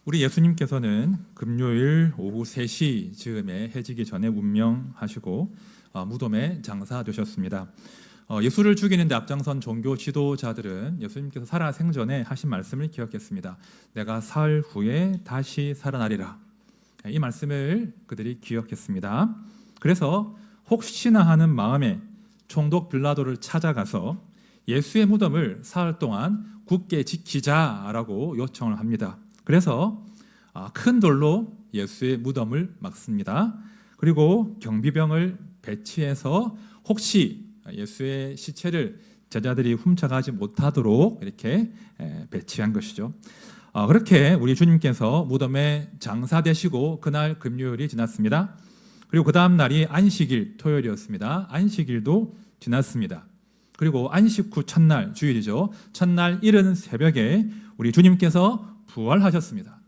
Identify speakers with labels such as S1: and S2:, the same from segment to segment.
S1: 우리 예수님께서는 금요일 오후 3시 즈음에 해지기 전에 운명하시고 무덤에 장사되셨습니다. 예수를 죽이는데 앞장선 종교 지도자들은 예수님께서 살아 생전에 하신 말씀을 기억했습니다. 내가 사흘 후에 다시 살아나리라. 이 말씀을 그들이 기억했습니다. 그래서 혹시나 하는 마음에 총독 빌라도를 찾아가서 예수의 무덤을 사흘 동안 굳게 지키자라고 요청을 합니다. 그래서 큰 돌로 예수의 무덤을 막습니다. 그리고 경비병을 배치해서 혹시 예수의 시체를 제자들이 훔쳐가지 못하도록 이렇게 배치한 것이죠. 그렇게 우리 주님께서 무덤에 장사되시고 그날 금요일이 지났습니다. 그리고 그 다음 날이 안식일 토요일이었습니다. 안식일도 지났습니다. 그리고 안식 후 첫날 주일이죠. 첫날 이른 새벽에 우리 주님께서 부활하셨습니다.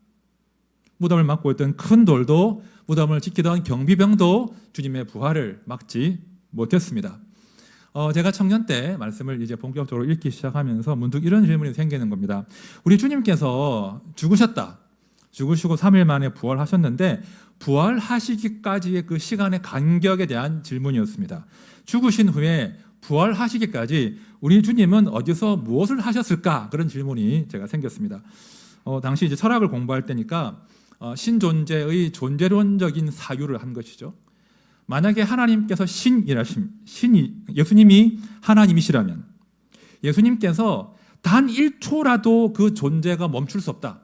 S1: 무덤을 막고 있던 큰 돌도 무덤을 지키던 경비병도 주님의 부활을 막지 못했습니다. 제가 청년 때 말씀을 이제 본격적으로 읽기 시작하면서 문득 이런 질문이 생기는 겁니다. 우리 주님께서 죽으셨다. 죽으시고 3일 만에 부활하셨는데 부활하시기까지의 그 시간의 간격에 대한 질문이었습니다. 죽으신 후에 부활하시기까지 우리 주님은 어디서 무엇을 하셨을까? 그런 질문이 제가 생겼습니다. 당시 이제 철학을 공부할 때니까 신존재의 존재론적인 사유를 한 것이죠. 만약에 하나님께서 예수님이 하나님이시라면 예수님께서 단 1초라도 그 존재가 멈출 수 없다.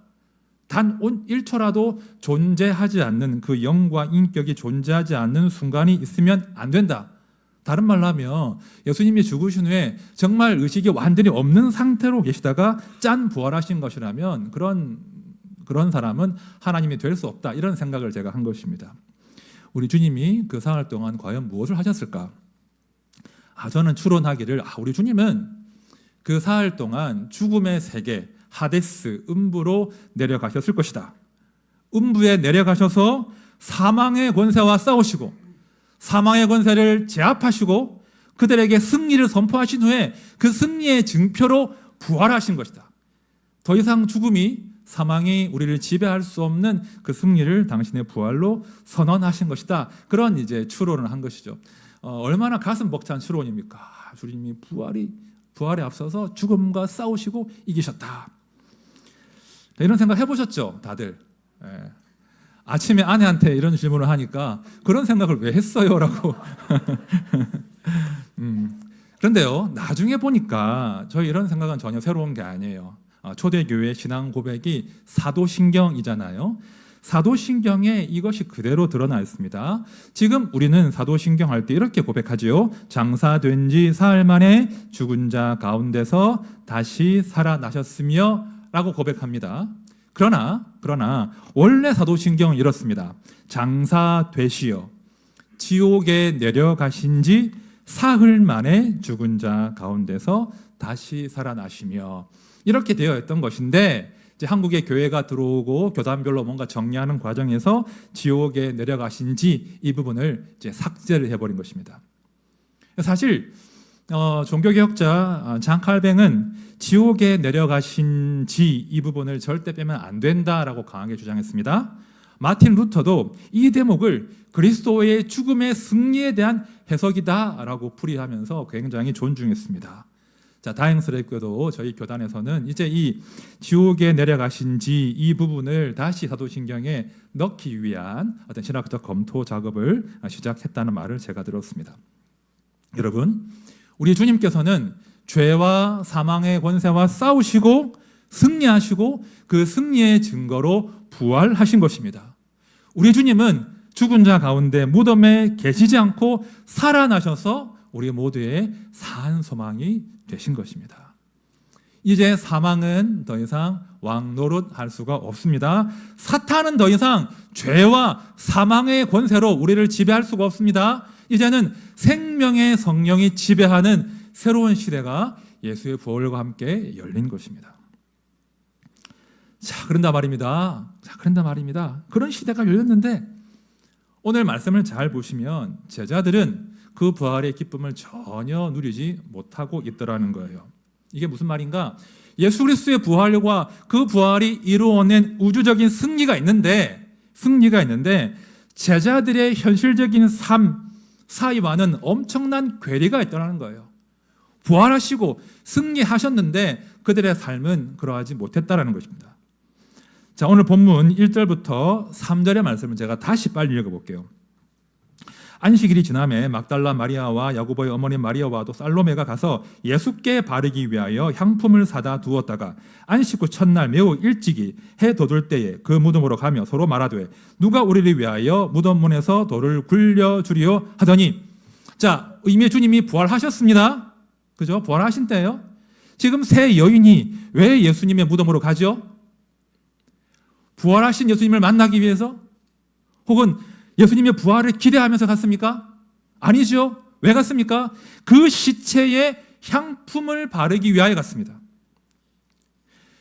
S1: 단 1초라도 존재하지 않는 그 영과 인격이 존재하지 않는 순간이 있으면 안 된다. 다른 말로 하면 예수님이 죽으신 후에 정말 의식이 완전히 없는 상태로 계시다가 짠 부활하신 것이라면 그런 사람은 하나님이 될 수 없다. 이런 생각을 제가 한 것입니다. 우리 주님이 그 사흘 동안 과연 무엇을 하셨을까? 저는 추론하기를 우리 주님은 그 사흘 동안 죽음의 세계 하데스, 음부로 내려가셨을 것이다. 음부에 내려가셔서 사망의 권세와 싸우시고 사망의 권세를 제압하시고 그들에게 승리를 선포하신 후에 그 승리의 증표로 부활하신 것이다. 더 이상 사망이 우리를 지배할 수 없는 그 승리를 당신의 부활로 선언하신 것이다. 그런 이제 추론을 한 것이죠. 얼마나 가슴 벅찬 추론입니까? 주님이 부활에 앞서서 죽음과 싸우시고 이기셨다. 이런 생각 해보셨죠, 다들? 아침에 아내한테 이런 질문을 하니까 그런 생각을 왜 했어요? 라고. 그런데요, 나중에 보니까 저희 이런 생각은 전혀 새로운 게 아니에요. 초대교회 신앙 고백이 사도신경이잖아요. 사도신경에 이것이 그대로 드러나 있습니다. 지금 우리는 사도신경 할 때 이렇게 고백하지요. 장사된 지 사흘 만에 죽은 자 가운데서 다시 살아나셨으며 라고 고백합니다. 그러나 원래 사도신경은 이렇습니다. 장사되시어 지옥에 내려가신 지 사흘 만에 죽은 자 가운데서 다시 살아나시며 이렇게 되어 있던 것인데 이제 한국에 교회가 들어오고 교단별로 뭔가 정리하는 과정에서 지옥에 내려가신 지 이 부분을 이제 삭제를 해버린 것입니다. 사실 종교개혁자 장 칼뱅은 지옥에 내려가신 지 이 부분을 절대 빼면 안 된다라고 강하게 주장했습니다. 마틴 루터도 이 대목을 그리스도의 죽음의 승리에 대한 해석이다라고 풀이하면서 굉장히 존중했습니다. 다행스럽게도 저희 교단에서는 이제 이 지옥에 내려가신 지 이 부분을 다시 사도신경에 넣기 위한 어떤 신학적 검토 작업을 시작했다는 말을 제가 들었습니다. 여러분, 우리 주님께서는 죄와 사망의 권세와 싸우시고 승리하시고 그 승리의 증거로 부활하신 것입니다. 우리 주님은 죽은 자 가운데 무덤에 계시지 않고 살아나셔서 우리 모두의 산 소망이 되신 것입니다. 이제 사망은 더 이상 왕노릇할 수가 없습니다. 사탄은 더 이상 죄와 사망의 권세로 우리를 지배할 수가 없습니다. 이제는 생명의 성령이 지배하는 새로운 시대가 예수의 부활과 함께 열린 것입니다. 그런다 말입니다. 그런 시대가 열렸는데 오늘 말씀을 잘 보시면 제자들은 그 부활의 기쁨을 전혀 누리지 못하고 있더라는 거예요. 이게 무슨 말인가? 예수 그리스도의 부활과 그 부활이 이루어낸 우주적인 승리가 있는데 제자들의 현실적인 삶 사이와는 엄청난 괴리가 있다는 거예요. 부활하시고 승리하셨는데 그들의 삶은 그러하지 못했다는 것입니다. 자, 오늘 본문 1절부터 3절의 말씀을 제가 다시 빨리 읽어볼게요. 안식일이 지남에 막달라 마리아와 야고보의 어머니 마리아와도 살로메가 가서 예수께 바르기 위하여 향품을 사다 두었다가 안식 후 첫날 매우 일찍이 해 돋을 때에 그 무덤으로 가며 서로 말하되 누가 우리를 위하여 무덤 문에서 돌을 굴려주리요 하더니, 자, 이미 주님이 부활하셨습니다. 그죠? 부활하신 때예요. 지금 세 여인이 왜 예수님의 무덤으로 가죠? 부활하신 예수님을 만나기 위해서? 혹은 예수님의 부활을 기대하면서 갔습니까? 아니죠. 왜 갔습니까? 그 시체에 향품을 바르기 위하여 갔습니다.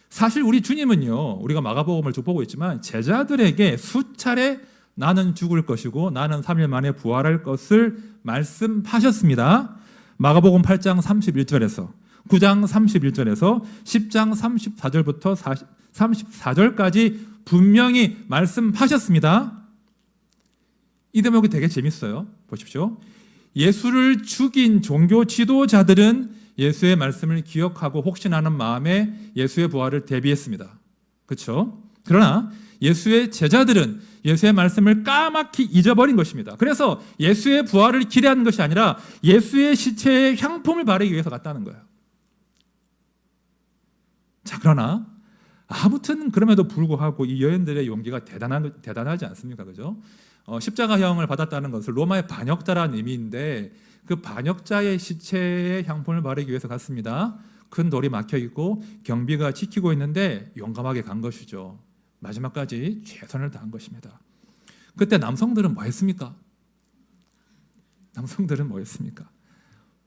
S1: 사실 우리 주님은요, 우리가 마가복음을 쭉 보고 있지만 제자들에게 수차례 나는 죽을 것이고 나는 3일 만에 부활할 것을 말씀하셨습니다. 마가복음 8장 31절에서 9장 31절에서 10장 34절부터 34절까지 분명히 말씀하셨습니다. 이 대목이 되게 재밌어요. 보십시오. 예수를 죽인 종교 지도자들은 예수의 말씀을 기억하고 혹시나는 마음에 예수의 부활을 대비했습니다. 그렇죠? 그러나 예수의 제자들은 예수의 말씀을 까맣게 잊어버린 것입니다. 그래서 예수의 부활을 기대하는 것이 아니라 예수의 시체에 향품을 바르기 위해서 갔다는 거예요. 자, 그러나 아무튼 그럼에도 불구하고 이 여인들의 용기가 대단하지 않습니까? 그죠? 십자가형을 받았다는 것은 로마의 반역자라는 의미인데 그 반역자의 시체에 향품을 바르기 위해서 갔습니다. 큰 돌이 막혀 있고 경비가 지키고 있는데 용감하게 간 것이죠. 마지막까지 최선을 다한 것입니다. 그때 남성들은 뭐 했습니까?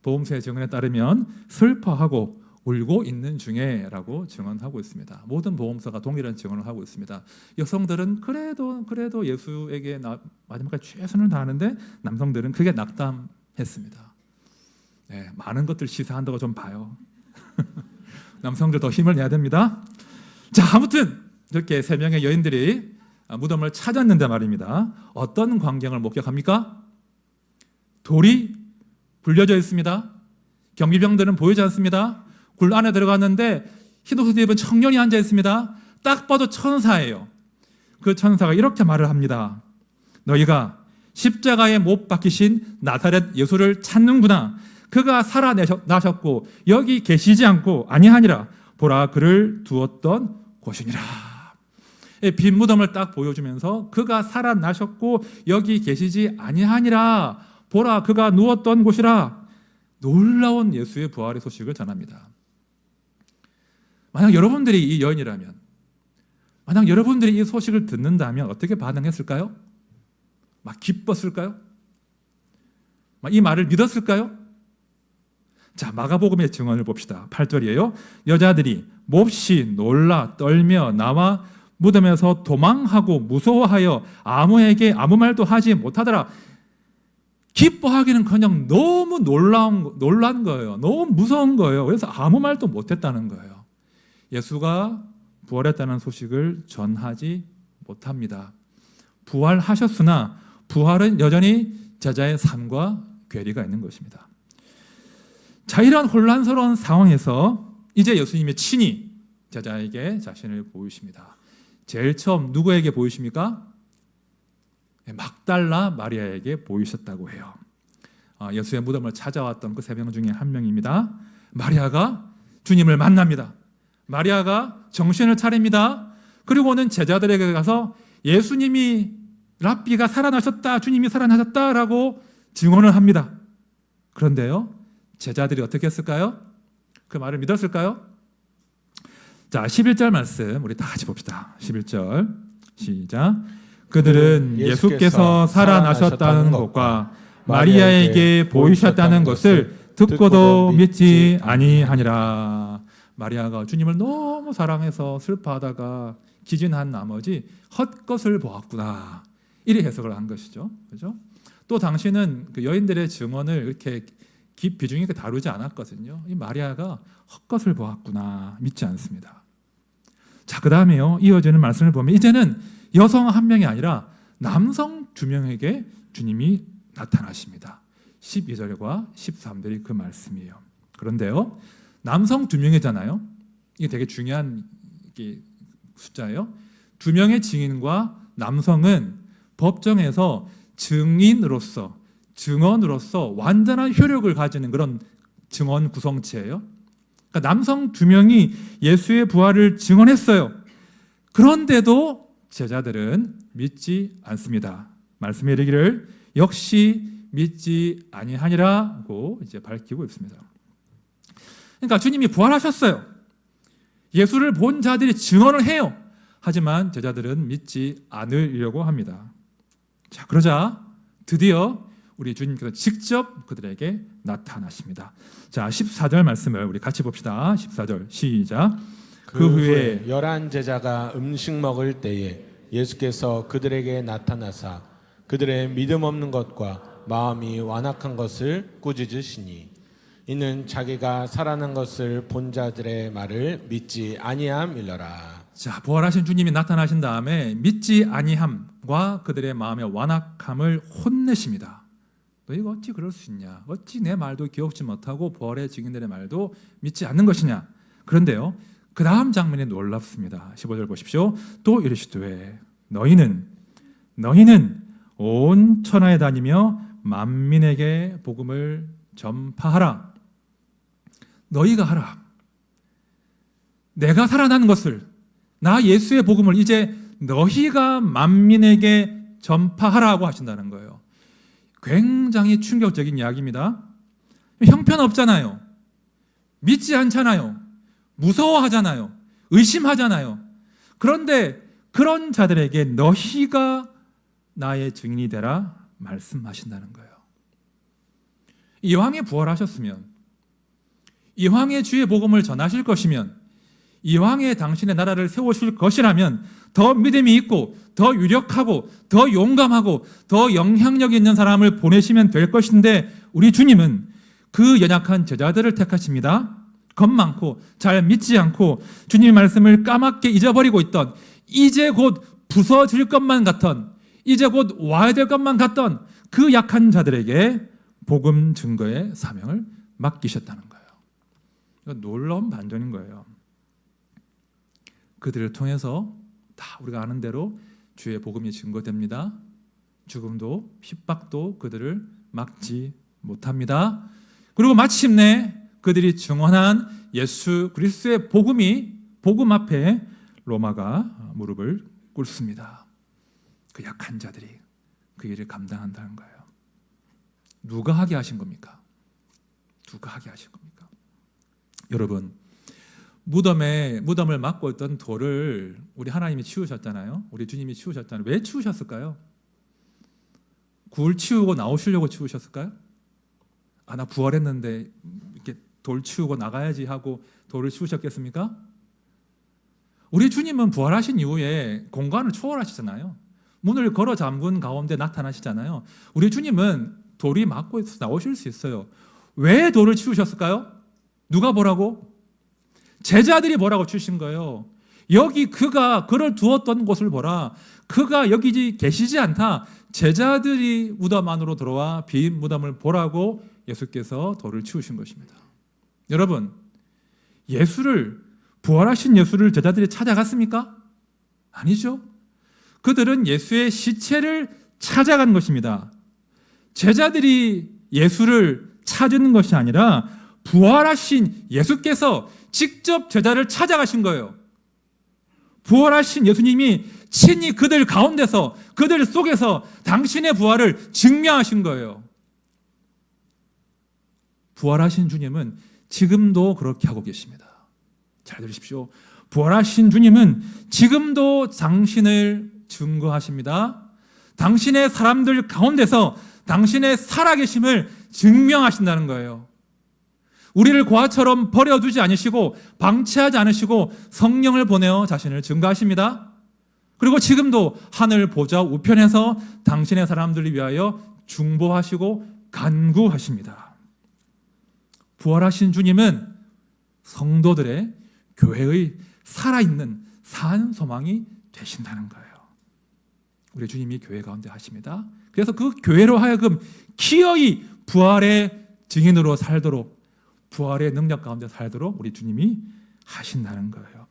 S1: 보험사의 증언에 따르면 슬퍼하고 울고 있는 중에라고 증언하고 있습니다. 모든 보험사가 동일한 증언을 하고 있습니다. 여성들은 그래도 예수에게 마지막까지 최선을 다하는데 남성들은 크게 낙담했습니다. 네, 많은 것들 시사한다고 좀 봐요. 남성들 더 힘을 내야 됩니다. 자, 아무튼 이렇게 세 명의 여인들이 무덤을 찾았는데 말입니다. 어떤 광경을 목격합니까? 돌이 굴려져 있습니다. 경비병들은 보이지 않습니다. 굴 안에 들어갔는데 흰옷을 입은 청년이 앉아 있습니다. 딱 봐도 천사예요. 그 천사가 이렇게 말을 합니다. 너희가 십자가에 못 박히신 나사렛 예수를 찾는구나. 그가 살아나셨고 여기 계시지 않고 아니하니라. 보라, 그를 두었던 곳이니라. 빈 무덤을 딱 보여주면서 그가 살아나셨고 여기 계시지 아니하니라. 보라, 그가 누웠던 곳이라. 놀라운 예수의 부활의 소식을 전합니다. 만약 여러분들이 이 여인이라면, 만약 여러분들이 이 소식을 듣는다면 어떻게 반응했을까요? 막 기뻤을까요? 막 이 말을 믿었을까요? 자, 마가복음의 증언을 봅시다. 8절이에요. 여자들이 몹시 놀라 떨며 나와 무덤에서 도망하고 무서워하여 아무에게 아무 말도 하지 못하더라. 기뻐하기는커녕 너무 놀란 거예요. 너무 무서운 거예요. 그래서 아무 말도 못했다는 거예요. 예수가 부활했다는 소식을 전하지 못합니다. 부활하셨으나 부활은 여전히 제자의 삶과 괴리가 있는 것입니다. 자, 이런 혼란스러운 상황에서 이제 예수님이 친히 제자에게 자신을 보이십니다. 제일 처음 누구에게 보이십니까? 막달라 마리아에게 보이셨다고 해요. 예수의 무덤을 찾아왔던 그 세 명 중에 한 명입니다. 마리아가 주님을 만납니다. 마리아가 정신을 차립니다. 그리고는 제자들에게 가서 예수님이 랍비가 살아나셨다, 주님이 살아나셨다라고 증언을 합니다. 그런데요, 제자들이 어떻게 했을까요? 그 말을 믿었을까요? 자, 11절 말씀 우리 다 같이 봅시다. 11절 시작. 그들은 예수께서 살아나셨다는 것과 마리아에게 보이셨다는 것을 듣고도 믿지 아니하니라. 마리아가 주님을 너무 사랑해서 슬퍼하다가 기진한 나머지 헛것을 보았구나, 이리 해석을 한 것이죠. 그죠? 또 당시는 그 여인들의 증언을 이렇게 비중이 다르지 않았거든요. 이 마리아가 헛것을 보았구나, 믿지 않습니다. 자, 그 다음에요, 이어지는 말씀을 보면 이제는 여성 한 명이 아니라 남성 두 명에게 주님이 나타나십니다. 12절과 13절이 그 말씀이에요. 그런데요, 남성 두 명이잖아요. 이게 되게 중요한 숫자예요. 두 명의 증인과 남성은 법정에서 증인으로서, 증언으로서 완전한 효력을 가지는 그런 증언 구성체예요. 그러니까 남성 두 명이 예수의 부활을 증언했어요. 그런데도 제자들은 믿지 않습니다. 말씀에 이르기를 역시 믿지 아니하니라고 이제 밝히고 있습니다. 그러니까 주님이 부활하셨어요. 예수를 본 자들이 증언을 해요. 하지만 제자들은 믿지 않으려고 합니다. 자, 그러자 드디어 우리 주님께서 직접 그들에게 나타나십니다. 자, 14절 말씀을 우리 같이 봅시다. 14절 시작.
S2: 그 후에 11 제자가 음식 먹을 때에 예수께서 그들에게 나타나사 그들의 믿음 없는 것과 마음이 완악한 것을 꾸짖으시니 이는 자기가 살아난 것을 본 자들의 말을 믿지 아니함이러라.
S1: 자, 부활하신 주님이 나타나신 다음에 믿지 아니함과 그들의 마음의 완악함을 혼내십니다. 너희가 어찌 그럴 수 있냐? 어찌 내 말도 기억지 못하고 부활의 증인들의 말도 믿지 않는 것이냐? 그런데요, 그 다음 장면이 놀랍습니다. 15절 보십시오. 또 이르시되 너희는 온 천하에 다니며 만민에게 복음을 전파하라. 너희가 하라. 내가 살아난 것을, 나 예수의 복음을 이제 너희가 만민에게 전파하라고 하신다는 거예요. 굉장히 충격적인 이야기입니다. 형편없잖아요. 믿지 않잖아요. 무서워하잖아요. 의심하잖아요. 그런데 그런 자들에게 너희가 나의 증인이 되라 말씀하신다는 거예요. 이왕에 부활하셨으면, 이왕에 주의 복음을 전하실 것이면, 이왕에 당신의 나라를 세우실 것이라면 더 믿음이 있고 더 유력하고 더 용감하고 더 영향력 있는 사람을 보내시면 될 것인데 우리 주님은 그 연약한 제자들을 택하십니다. 겁 많고 잘 믿지 않고 주님의 말씀을 까맣게 잊어버리고 있던, 이제 곧 부서질 것만 같던, 이제 곧 와야 될 것만 같던 그 약한 자들에게 복음 증거의 사명을 맡기셨다는 거예요. 이건 놀라운 반전인 거예요. 그들을 통해서 다 우리가 아는 대로 주의 복음이 증거됩니다. 죽음도 핍박도 그들을 막지 못합니다. 그리고 마침내 그들이 증언한 예수 그리스도의 복음 앞에 로마가 무릎을 꿇습니다. 그 약한 자들이 그 일을 감당한다는 거예요. 누가 하게 하신 겁니까? 누가 하게 하신 겁니까? 여러분, 무덤을 막고 있던 돌을 우리 하나님이 치우셨잖아요. 우리 주님이 치우셨잖아요. 왜 치우셨을까요? 굴 치우고 나오시려고 치우셨을까요? 아, 나 부활했는데 이렇게 돌 치우고 나가야지 하고 돌을 치우셨겠습니까? 우리 주님은 부활하신 이후에 공간을 초월하시잖아요. 문을 걸어 잠근 가운데 나타나시잖아요. 우리 주님은 돌이 막고 있어서 나오실 수 있어요. 왜 돌을 치우셨을까요? 누가 뭐라고? 제자들이 뭐라고 치신 거예요? 여기 그가 그를 두었던 곳을 보라. 그가 여기 계시지 않다. 제자들이 무덤 안으로 들어와 빈 무덤을 보라고 예수께서 돌을 치우신 것입니다. 여러분, 부활하신 예수를 제자들이 찾아갔습니까? 아니죠. 그들은 예수의 시체를 찾아간 것입니다. 제자들이 예수를 찾은 것이 아니라 부활하신 예수께서 직접 제자를 찾아가신 거예요. 부활하신 예수님이 친히 그들 가운데서, 그들 속에서 당신의 부활을 증명하신 거예요. 부활하신 주님은 지금도 그렇게 하고 계십니다. 잘 들으십시오. 부활하신 주님은 지금도 당신을 증거하십니다. 당신의 사람들 가운데서 당신의 살아계심을 증명하신다는 거예요. 우리를 고아처럼 버려두지 않으시고 방치하지 않으시고 성령을 보내어 자신을 증거하십니다. 그리고 지금도 하늘 보좌 우편에서 당신의 사람들을 위하여 중보하시고 간구하십니다. 부활하신 주님은 성도들의 교회의 살아있는 산 소망이 되신다는 거예요. 우리 주님이 교회 가운데 하십니다. 그래서 그 교회로 하여금 기어이 부활의 증인으로 살도록, 부활의 능력 가운데 살도록 우리 주님이 하신다는 거예요.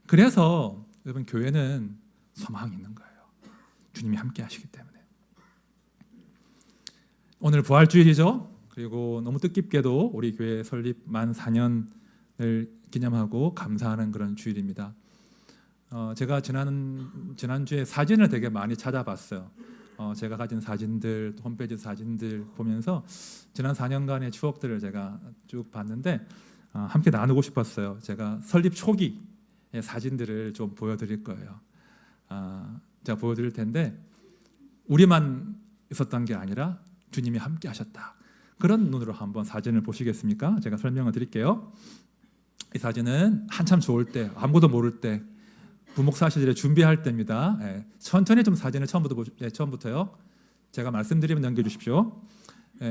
S1: 그래서 여러분, 교회는 소망이 있는 거예요. 주님이 함께 하시기 때문에. 오늘 부활주일이죠. 그리고 너무 뜻깊게도 우리 교회 설립 만 4년을 기념하고 감사하는 그런 주일입니다. 제가 지난주에 사진을 되게 많이 찾아봤어요. 제가 가진 사진들, 홈페이지 사진들 보면서 지난 4년간의 추억들을 제가 쭉 봤는데 함께 나누고 싶었어요. 제가 설립 초기의 사진들을 좀 보여드릴 거예요. 제가 보여드릴 텐데 우리만 있었던 게 아니라 주님이 함께 하셨다. 그런 눈으로 한번 사진을 보시겠습니까? 제가 설명을 드릴게요. 이 사진은 한참 좋을 때, 아무도 모를 때, 부목사 시절에 준비할 때입니다. 천천히 좀 사진을 처음부터요. 제가 말씀드리면 넘겨주십시오.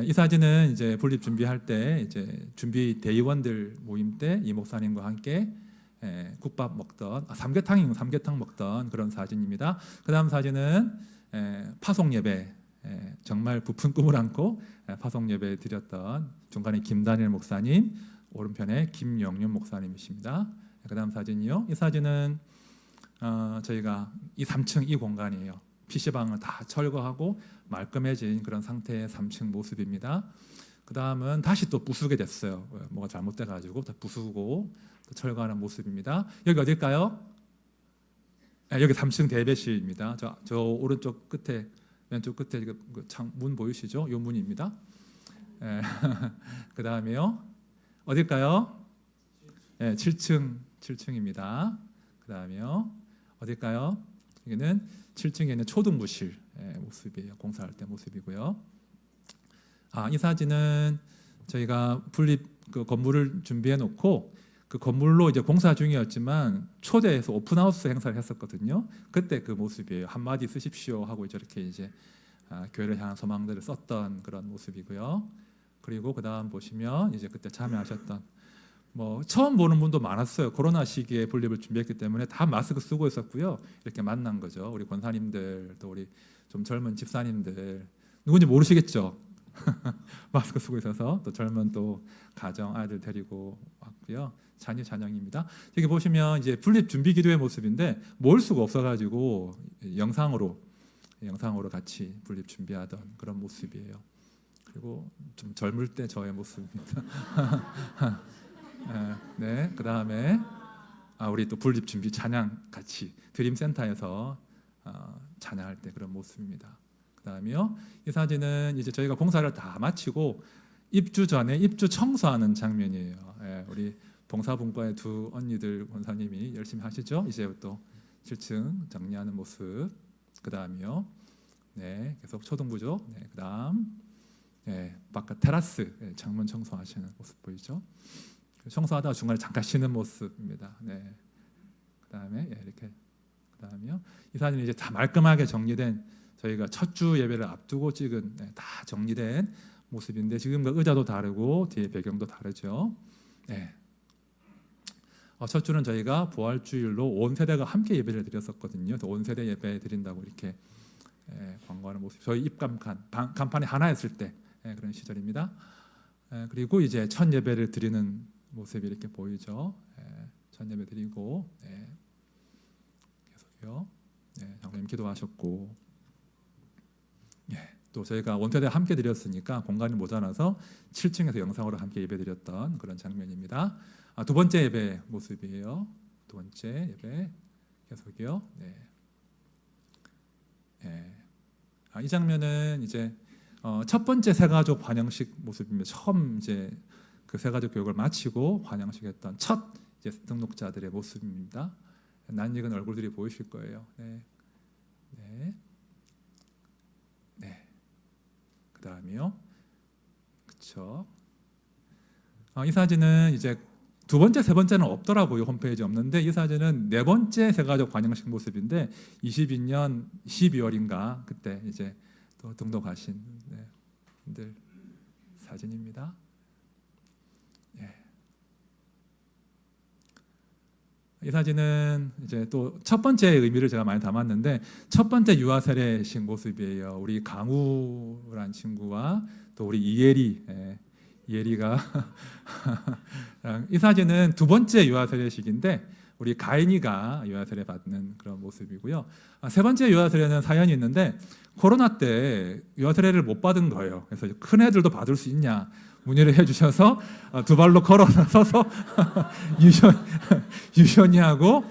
S1: 이 사진은 이제 분립 준비할 때, 이제 준비 대의원들 모임 때 이 목사님과 함께 국밥 먹던, 삼계탕 먹던 그런 사진입니다. 그 다음 사진은 파송 예배, 정말 부푼 꿈을 안고 파송 예배 드렸던 중간에 김다니엘 목사님, 오른편에 김영윤 목사님이십니다. 그 다음 사진이요. 이 사진은 저희가 이 3층 이 공간이에요. PC방을 다 철거하고 말끔해진 그런 상태의 3층 모습입니다. 그 다음은 다시 또 부수게 됐어요. 뭐가 잘못돼가지고 다 부수고 또 철거하는 모습입니다. 여기 어딜까요? 여기 3층 대배실입니다. 저 오른쪽 끝에, 왼쪽 끝에 그 창문 보이시죠? 이 문입니다. 그 다음에요. 어딜까요? 7층입니다. 그 다음에요. 어딜까요? 여기는 7층에 있는 초등부실 모습이에요. 공사할 때 모습이고요. 이 사진은 저희가 분립 그 건물을 준비해 놓고 그 건물로 이제 공사 중이었지만 초대해서 오픈하우스 행사를 했었거든요. 그때 그 모습이에요. 한마디 쓰십시오 하고 이렇게 이제 교회를 향한 소망들을 썼던 그런 모습이고요. 그리고 그 다음 보시면 이제 그때 참여하셨던 뭐 처음 보는 분도 많았어요. 코로나 시기에 분립을 준비했기 때문에 다 마스크 쓰고 있었고요. 이렇게 만난 거죠. 우리 권사님들, 또 우리 좀 젊은 집사님들, 누군지 모르시겠죠? 마스크 쓰고 있어서 또 젊은 또 가정 아이들 데리고 왔고요. 자녀입니다. 여기 보시면 이제 분립 준비 기도의 모습인데 모을 수가 없어가지고 영상으로 같이 분립 준비하던 그런 모습이에요. 그리고 좀 젊을 때 저의 모습입니다. 네, 그 다음에 우리 또 분립 준비 찬양 같이 드림센터에서 찬양할 때 그런 모습입니다. 그 다음에요, 이 사진은 이제 저희가 공사를 다 마치고 입주 전에 입주 청소하는 장면이에요. 우리 봉사분과의 두 언니들 권사님이 열심히 하시죠. 이제 또 7층 정리하는 모습. 그 다음이요, 네, 계속 초등부죠. 네, 그 다음, 바깥 테라스 창문 청소하시는 모습 보이죠? 청소하다가 중간에 잠깐 쉬는 모습입니다. 네. 그다음에 이렇게, 그다음에요. 이 사진이 이제 다 말끔하게 정리된, 저희가 첫 주 예배를 앞두고 찍은 다 정리된 모습인데 지금과 의자도 다르고 뒤에 배경도 다르죠. 네. 첫 주는 저희가 부활주일로 온 세대가 함께 예배를 드렸었거든요. 온 세대 예배 드린다고 이렇게 광고하는 모습. 저희 간판이 하나였을 때 그런 시절입니다. 그리고 이제 첫 예배를 드리는 모습이 이렇게 보이죠. 첫 예배 드리고 계속요. 장로님 기도하셨고, 또 저희가 원태대 함께 드렸으니까 공간이 모자라서 7층에서 영상으로 함께 예배 드렸던 그런 장면입니다. 두 번째 예배 모습이에요. 두 번째 예배 계속이요. 이 장면은 이제 첫 번째 새가족 환영식 모습입니다. 처음 이제 그 새가족 교육을 마치고 환영식했던 첫 이제 등록자들의 모습입니다. 낯익은 얼굴들이 보이실 거예요. 그 다음이요. 그렇죠. 이 사진은 이제 두 번째, 세 번째는 없더라고요. 홈페이지에 없는데 이 사진은 네 번째 새가족 환영식 모습인데 22년 12월인가 그때 이제 또 등록하신 분들 사진입니다. 이 사진은 이제 또 첫 번째 의미를 제가 많이 담았는데 첫 번째 유아 세례식 모습이에요. 우리 강우란 친구와 또 우리 이예리가 이 사진은 두 번째 유아 세례식인데 우리 가인이가 유아 세례 받는 그런 모습이고요. 세 번째 유아 세례는 사연이 있는데 코로나 때 유아 세례를 못 받은 거예요. 그래서 큰 애들도 받을 수 있냐 문의를 해주셔서 두 발로 걸어서서 유션이하고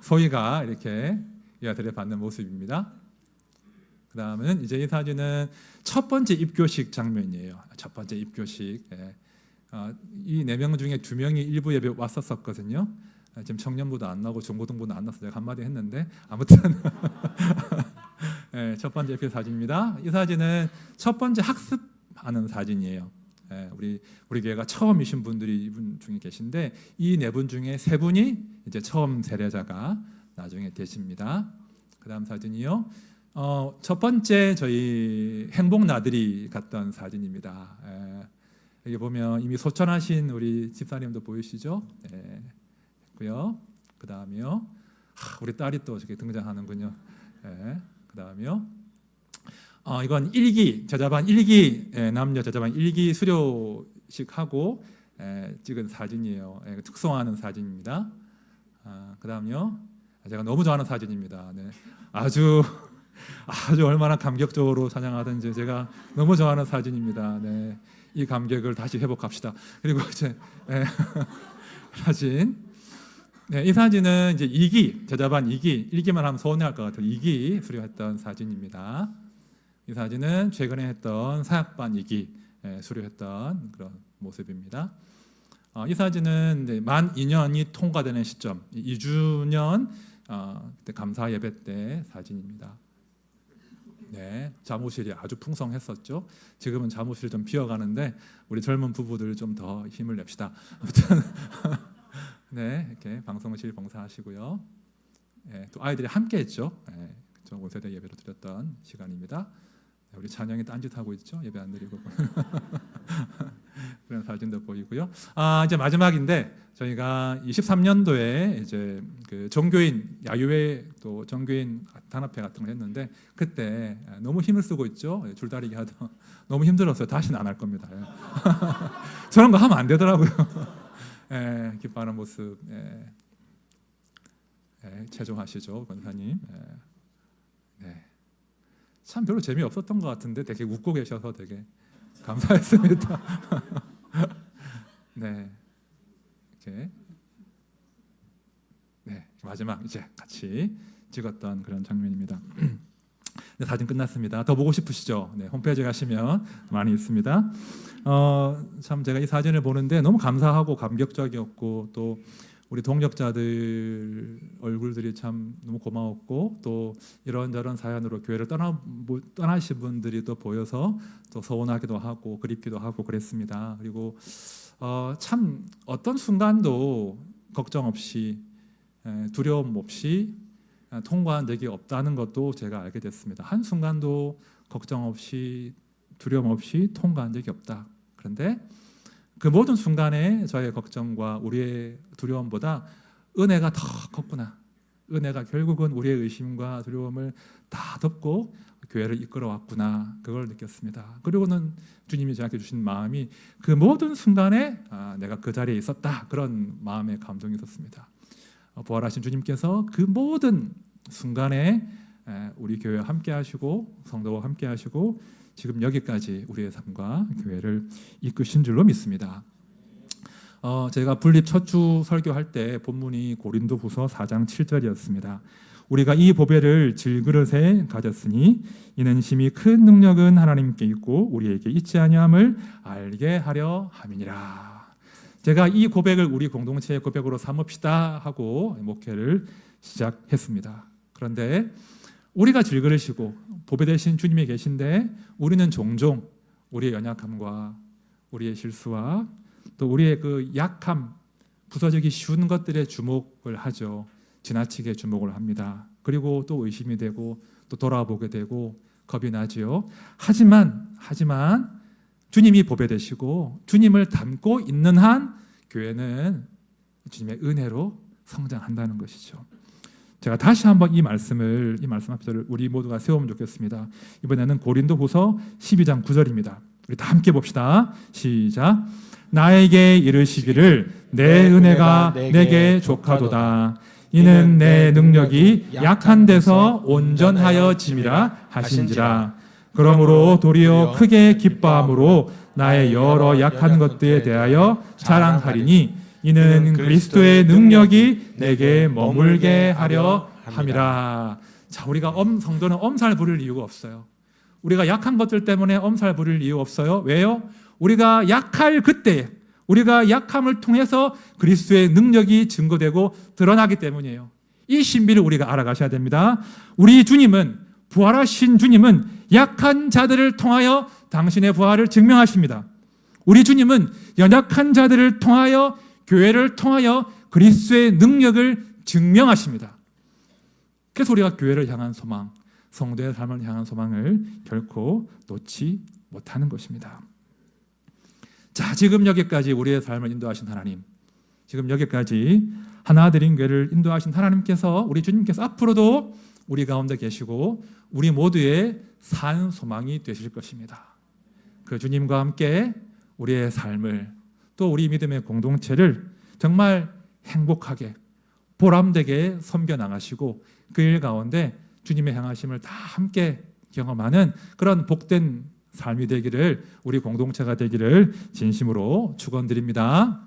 S1: 소희가 이렇게 유아 세례 받는 모습입니다. 그 다음은 이제 이 사진은 첫 번째 입교식 장면이에요. 첫 번째 입교식. 이 4명 중에 2명이 일부 예배 왔었거든요. 지금 청년부도 안 나오고 중고등부도 안 나서 제가 한마디 했는데 아무튼 첫 번째 입교 사진입니다. 이 사진은 첫 번째 학습하는 사진이에요. 우리 교회가 처음이신 분들이 이분 중에 계신데 이 4분 중에 3분이 이제 처음 세례자가 나중에 되십니다. 그다음 사진이요. 첫 번째 저희 행복 나들이 갔던 사진입니다. 여기 보면 이미 소천하신 우리 집사님도 보이시죠? 고요. 그다음이요. 우리 딸이 또 저렇게 등장하는군요. 그다음이요. 이건 일기 제자반 일기 남녀 제자반 일기 수료식하고 찍은 사진이에요. 특송하는 사진입니다. 그다음요. 제가 너무 좋아하는 사진입니다. 네. 아주 얼마나 감격적으로 찬양하든지 제가 너무 좋아하는 사진입니다. 네. 이 감격을 다시 회복합시다. 그리고 이제 사진. 네, 이 사진은 이제 2기 제자반 2기 1기만 하면 서운해할 것 같아요. 2기 수료했던 사진입니다. 이 사진은 최근에 했던 사역반 2기 수료했던 그런 모습입니다. 이 사진은 이제 만 2년이 통과되는 시점 2주년 그때 감사 예배 때 사진입니다. 네, 사무실이 아주 풍성했었죠. 지금은 사무실이 좀 비어가는데 우리 젊은 부부들 좀 더 힘을 냅시다. 아무튼 네, 이렇게 방송실 봉사하시고요. 또 아이들이 함께했죠. 전 5세대 예배로 드렸던 시간입니다. 우리 찬영이 딴짓하고 있죠. 예배 안 드리고 그런 사진도 보이고요. 이제 마지막인데 저희가 23년도에 이제 그 종교인 야유회 또 종교인 단합회 같은 걸 했는데 그때 너무 힘을 쓰고 있죠. 줄다리기 하다 너무 힘들었어요. 다시는 안 할 겁니다. 저런 거 하면 안 되더라고요. 기뻐하는 모습 체조하시죠, 권사님. 네. 참 별로 재미없었던 것 같은데 되게 웃고 계셔서 되게 감사했습니다. 네, 이렇게 마지막 이제 같이 찍었던 그런 장면입니다. 네, 사진 끝났습니다. 더 보고 싶으시죠? 네, 홈페이지 가시면 많이 있습니다. 참 제가 이 사진을 보는데 너무 감사하고 감격적이었고 또 우리 동역자들 얼굴들이 참 너무 고마웠고 또 이런저런 사연으로 교회를 떠나신 분들이 또 보여서 또 서운하기도 하고 그립기도 하고 그랬습니다. 그리고 참 어떤 순간도 걱정 없이 두려움 없이 통과한 적이 없다는 것도 제가 알게 됐습니다. 한 순간도 걱정 없이 두려움 없이 통과한 적이 없다. 그런데 그 모든 순간에 저의 걱정과 우리의 두려움보다 은혜가 더 컸구나. 은혜가 결국은 우리의 의심과 두려움을 다 덮고 교회를 이끌어왔구나. 그걸 느꼈습니다. 그리고는 주님이 저에게 주신 마음이 그 모든 순간에 내가 그 자리에 있었다. 그런 마음의 감동이 있었습니다. 부활하신 주님께서 그 모든 순간에 우리 교회와 함께 하시고 성도와 함께 하시고 지금 여기까지 우리의 삶과 교회를 이끄신 줄로 믿습니다. 제가 분립 첫 주 설교할 때 본문이 고린도후서 4장 7절이었습니다. 우리가 이 보배를 질그릇에 가졌으니 이는 심히 큰 능력은 하나님께 있고 우리에게 있지 아니함을 알게 하려 함이니라. 제가 이 고백을 우리 공동체의 고백으로 삼읍시다 하고 목회를 시작했습니다. 그런데 우리가 질그릇이고 보배 되신 주님이 계신데 우리는 종종 우리의 연약함과 우리의 실수와 또 우리의 그 약함, 부서지기 쉬운 것들에 주목을 하죠. 지나치게 주목을 합니다. 그리고 또 의심이 되고 또 돌아보게 되고 겁이 나지요. 하지만 주님이 보배 되시고 주님을 닮고 있는 한 교회는 주님의 은혜로 성장한다는 것이죠. 제가 다시 한번 이 말씀 앞에를 우리 모두가 세우면 좋겠습니다. 이번에는 고린도후서 12장 9절입니다. 우리 다 함께 봅시다. 시작. 나에게 이르시기를 내 은혜가 내게 족하도다. 이는 내 능력이 약한 데서 온전하여 짐이라 하신지라. 그러므로 도리어 크게 기뻐함으로 나의 여러 약한 것들에 대하여 자랑하리니 이는 그리스도의 능력이 내게 머물게 하려 함이라. 자, 우리가 성도는 엄살 부릴 이유가 없어요. 우리가 약한 것들 때문에 엄살 부릴 이유 없어요. 왜요? 우리가 약할 그때, 우리가 약함을 통해서 그리스도의 능력이 증거되고 드러나기 때문이에요. 이 신비를 우리가 알아가셔야 됩니다. 우리 주님은, 부활하신 주님은 약한 자들을 통하여 당신의 부활을 증명하십니다. 우리 주님은 연약한 자들을 통하여, 교회를 통하여 그리스도의 능력을 증명하십니다. 그래서 우리가 교회를 향한 소망, 성도의 삶을 향한 소망을 결코 놓지 못하는 것입니다. 자, 지금 여기까지 우리의 삶을 인도하신 하나님, 지금 여기까지 하나드린 교회를 인도하신 하나님께서, 우리 주님께서 앞으로도 우리 가운데 계시고 우리 모두의 산 소망이 되실 것입니다. 그 주님과 함께 우리의 삶을, 또 우리 믿음의 공동체를 정말 행복하게 보람되게 섬겨 나가시고 그 일 가운데 주님의 향하심을 다 함께 경험하는 그런 복된 삶이 되기를, 우리 공동체가 되기를 진심으로 축원드립니다.